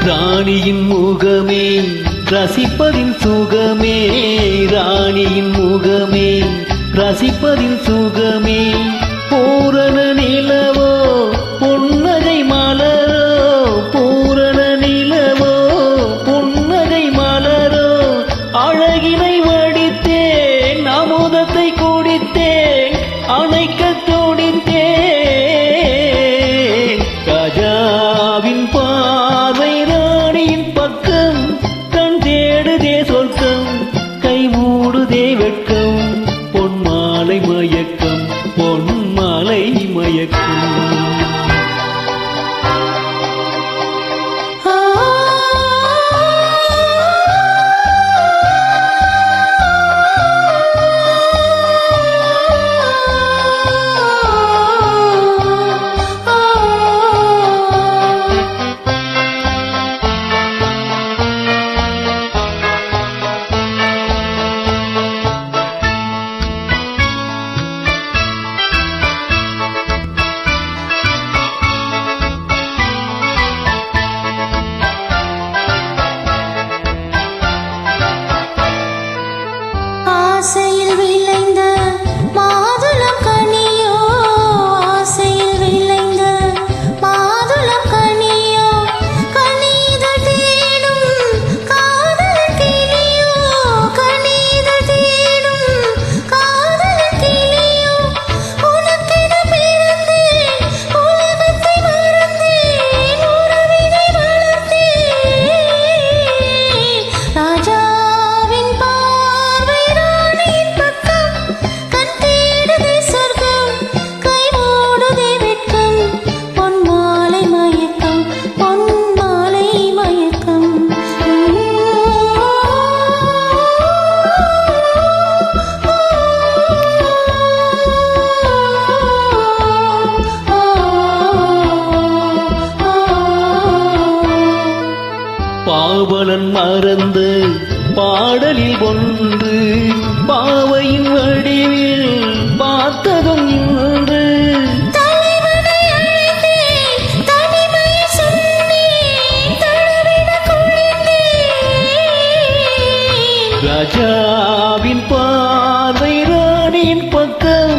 ராணியின் முகமே ரசிப்பதின் சுகமே, ராணியின் முகமே ரசிப்பதின் சுகமே. பூரண நிலவோ பொன்னகை மலரோ, பூரண நிலவோ பொன்னகை மலரோ. அழகினை வடித்தேன் அமுதத்தை குடித்தேன், அணைக்க துடித்தேன். ராஜாவின் பார்வை ராணியின் பக்கம், கண் தேடுதே சொர்க்கம், கை மூடுதே வெட்கம். பொன்மாலை மயக்கம், பொன்மாலை மயக்கம். ஆசையில் விளைந்த மாதுளம் கனியோ, ஆசையில் விளைந்த மாதுளம் கனியோ. கனிதழ் தேடும் காதல் கிளியோ, கனிதழ் தேடும் காதல் கிளியோ. உனக்கென பிறந்தேன், உலகத்தை மறந்தேன், உறவினை வளர்த்தேன். ராஜாவின் பார்வை ராணியின் பக்கம், கண் தேடுதே சொர்க்கம், கை மூடுதே வெட்கம். பொன்மாலை மயக்கம், பொன்மாலை மயக்கம். பாவலன் மறந்த பாடலில் ஒன்று, பாவையின் வடிவில் பார்த்ததும் இன்று. தலைவனை அழைத்தேன், தனிமையை சொன்னேன், தழுவிட குளித்தேன். ராஜாவின் பார்வை ராணியின் பக்கம்,